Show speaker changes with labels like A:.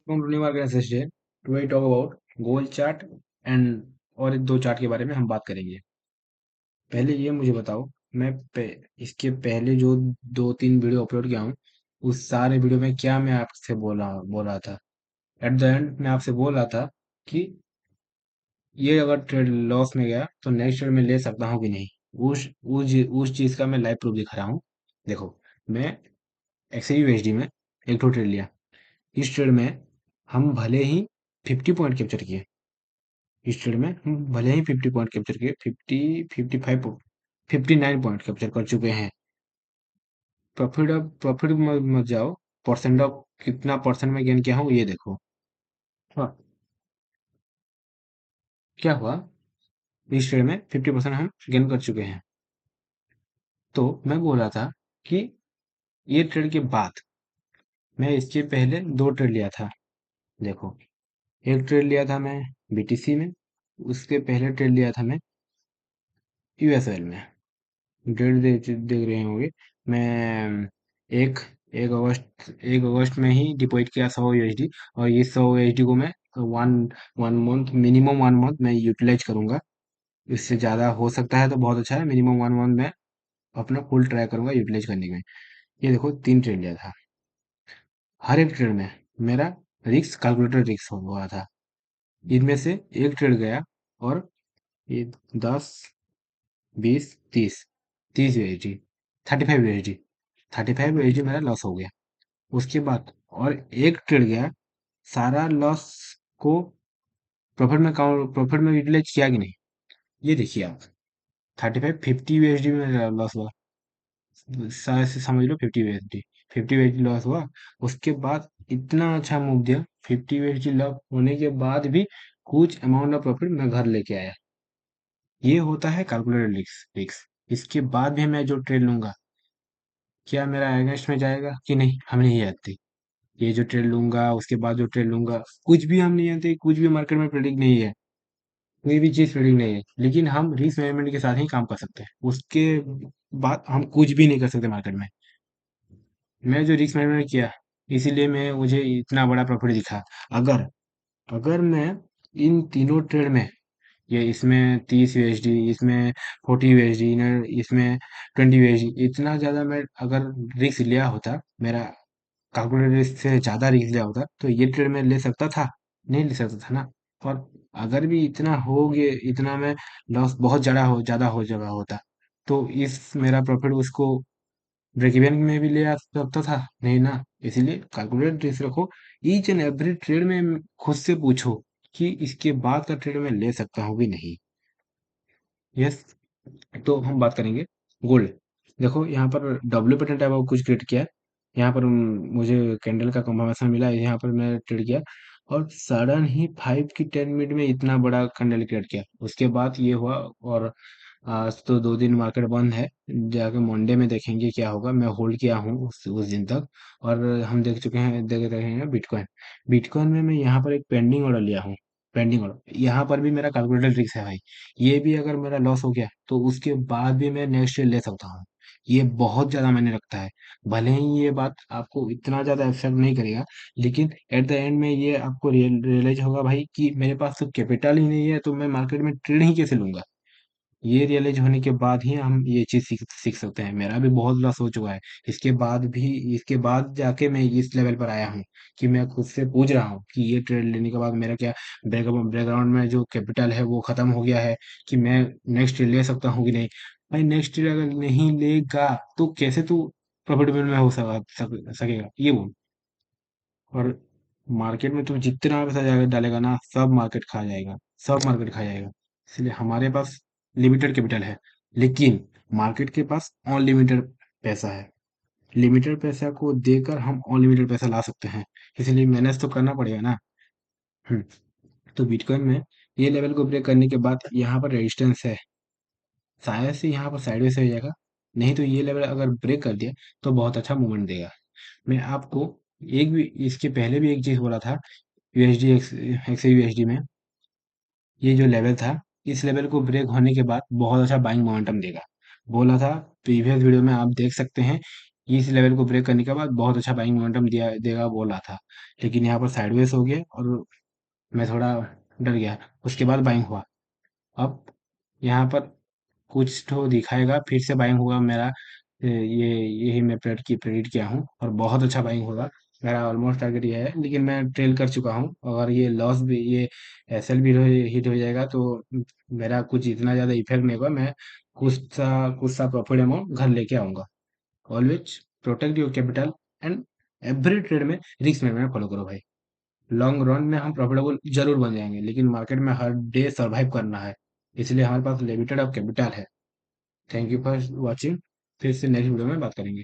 A: Money market assistant today talk about gold chart and और दो chart के बारे में हम बात करेंगे। पहले ये मुझे बताओ, इसके पहले जो दो तीन वीडियो अपलोड किया हूँ, उस सारे वीडियो में क्या मैं आपसे बोल रहा था? एट द एंड मैं आपसे बोल रहा था कि ये अगर ट्रेड लॉस में गया तो नेक्स्ट ट्रेड में ले सकता हूँ कि नहीं। उस चीज का मैं लाइव प्रूफ दिखा रहा हूँ। देखो, मैं XAUSD में एक तो ट्रेड लिया। इस ट्रेड में हम भले ही 50 पॉइंट कैप्चर किए। इस ट्रेड में हम भले ही 50 पॉइंट कैप्चर किए, 55 59 पॉइंट कैप्चर कर चुके हैं। प्रॉफिट मत जाओ, परसेंट ऑफ कितना परसेंट में गेन किया हूँ ये देखो। हाँ, क्या हुआ? इस ट्रेड में 50% हम गेन कर चुके हैं। तो मैं बोल रहा था कि ये ट्रेड के बाद मैं इसके पहले दो ट्रेड लिया था। देखो, एक ट्रेड लिया था मैं BTC में, उसके पहले ट्रेड लिया था मैं USL में। डेट देख रहे होंगे। मैं एक एक अगस्त में ही डिपॉजिट किया 100 USD, और ये 100 USD को मैं one one month minimum 1 month मैं यूटिलाइज करूंगा। इससे ज़्यादा हो सकता है तो बहुत अच्छा है, मिनिमम 1 मंथ मैं अपना फुल ट्राई करूंगा यूटिलाइज करने में। ये देखो, तीन ट्रेड लिया था। हर एक ट्रेड में मेरा रिस्क कैलकुलेटर रिस्क हो हुआ था। इनमें से एक ट्रेड गया और ये 10 20 30 30 USD, 35 USD, 35 USD मेरा लॉस हो गया। उसके बाद और एक ट्रेड गया, सारा लॉस को प्रॉफिट में यूटिलाइज किया कि नहीं, ये देखिए आप। 50 USD में लॉस हुआ। शायद से समझ लो 50 USD, 50 USD लॉस हुआ। उसके बाद इतना अच्छा मूव दिया, 50 USD लॉस होने के बाद भी कुछ अमाउंट ऑफ प्रॉफिट मैं घर लेके आया। ये होता है कैलकुलेटेड रिस्क। इसके बाद भी मैं जो ट्रेड लूंगा, क्या मेरा अगेंस्ट में जाएगा कि नहीं, हम नहीं जानते। ये जो ट्रेड लूंगा, उसके बाद जो ट्रेड लूंगा, कुछ भी हम नहीं जानते, कुछ भी मार्केट में प्रेडिक्ट नहीं है। कोई भी चीज प्रेडिक्ट नहीं है, लेकिन हम रिस्क मैनेजमेंट के साथ ही काम कर सकते हैं। उसके बाद हम कुछ भी नहीं कर सकते मार्केट में। मैं जो रिस्क मैनेजमेंट किया, इसीलिए मैं मुझे इतना बड़ा प्रॉफिट दिखा। अगर अगर मैं इन तीनों ट्रेड में, ये इसमें 30 USD, इसमें 40 USD, इसमें 20 USD, इतना ज्यादा मैं अगर रिस्क लिया होता, मेरा कैलकुलेटेड रिस्क से ज्यादा रिस्क लिया होता, तो ये ट्रेड में ले सकता था? नहीं ले सकता था ना। और अगर भी इतना हो गया, इतना में लॉस बहुत ज्यादा हो जगह होता, तो इस मेरा प्रॉफिट उसको ब्रेक इवन में भी ले आ सकता था नहीं ना। इसीलिए कैलकुलेटेड रिस्क रखो। ईच एंड एवरी ट्रेड में खुद से पूछो कि इसके बाद का ट्रेड में ले सकता हूँ कि नहीं। यस। तो हम बात करेंगे गोल्ड। देखो, यहाँ पर डब्ल्यू पैटर्न टाइप ऑफ कुछ क्रिएट किया है। यहाँ पर मुझे कैंडल का कंफर्मेशन मिला है, यहाँ पर मैं ट्रेड किया, और सडन ही 5 की 10 मिनट में इतना बड़ा कैंडल क्रिएट किया। उसके बाद ये हुआ, और आज तो 2 दिन मार्केट बंद है। जाके मंडे में देखेंगे क्या होगा। मैं होल्ड किया हूँ उस दिन तक। और हम देख रहे हैं बिटकॉइन। बिटकॉइन में मैं यहाँ पर एक पेंडिंग ऑर्डर लिया हूँ। पेंडिंग ऑर्डर, यहाँ पर भी मेरा कैलकुलेटेड रिस्क है भाई। ये भी अगर मेरा लॉस हो गया, तो उसके बाद भी मैं नेक्स्ट डे ले सकता हूँ। ये बहुत ज्यादा मायने रखता है। भले ही ये बात आपको इतना ज्यादा इफेक्ट नहीं करेगा, लेकिन एट द एंड में ये आपको रियलाइज होगा भाई कि मेरे पास तो कैपिटल ही नहीं है, तो मैं मार्केट में ट्रेड ही कैसे लूंगा। ये रियलाइज होने के बाद ही हम ये चीज सीख सकते हैं। मेरा भी बहुत लॉस हो चुका है। इसके बाद जाके मैं इस लेवल पर आया हूँ कि मैं खुद से पूछ रहा हूँ कि ये ट्रेड लेने के बाद मेरा क्या बैकग्राउंड में जो कैपिटल है वो खत्म हो गया है, कि मैं नेक्स्ट ट्रेड ले सकता हूँ कि नहीं। भाई, नेक्स्ट ट्रेड अगर नहीं लेगा तो कैसे तू प्रॉफिटेबल में हो सकेगा, ये बोल। और मार्केट में तू जितना पैसा डालेगा ना, सब मार्केट खा जाएगा। सब मार्केट खा जाएगा। इसलिए हमारे पास लिमिटेड कैपिटल है, लेकिन मार्केट के पास अनलिमिटेड पैसा है। लिमिटेड पैसा को देकर हम अनलिमिटेड पैसा ला सकते हैं। इसलिए मैनेज तो करना पड़ेगा ना। हम्म। तो बिटकॉइन में ये लेवल को ब्रेक करने के बाद यहाँ पर रेजिस्टेंस है। शायद से यहाँ पर साइडवेज हो जाएगा। नहीं तो ये लेवल अगर ब्रेक कर दिया तो बहुत अच्छा मूवमेंट देगा। मैं आपको एक भी इसके पहले भी एक चीज बोला था। यूएसडी XAUSD में ये जो लेवल था, इस लेवल को ब्रेक होने के बाद बहुत अच्छा बाइंग मोमेंटम देगा, बोला था। प्रीवियस वीडियो में आप देख सकते हैं। इस लेवल को ब्रेक करने के बाद बहुत अच्छा बाइंग मोमेंटम दिया देगा बोल रहा था, लेकिन यहाँ पर साइडवेज हो गया और मैं थोड़ा डर गया। उसके बाद बाइंग हुआ। अब यहाँ पर कुछ तो दिखाएगा, फिर से बाइंग होगा मेरा। ये यही मैं प्रेडिक्ट किया हूँ और बहुत अच्छा बाइंग होगा। मेरा ऑलमोस्ट टारगेट ये है, लेकिन मैं ट्रेल कर चुका हूँ। अगर ये लॉस भी, ये एसएल भी हिट हो जाएगा तो मेरा कुछ इतना ज़्यादा इफेक्ट नहीं होगा। मैं कुछ सा प्रॉफिट अमाउंट घर लेके आऊंगा। Always protect your capital and every trade में रिस्क मैनेजमेंट फॉलो करो भाई। लॉन्ग रन में हम प्रॉफिटेबल जरूर बन जाएंगे, लेकिन मार्केट में हर डे सरवाइव करना है, इसलिए हमारे पास लिमिटेड ऑफ कैपिटल है। Thank you for watching. फिर से नेक्स्ट वीडियो में बात करेंगे।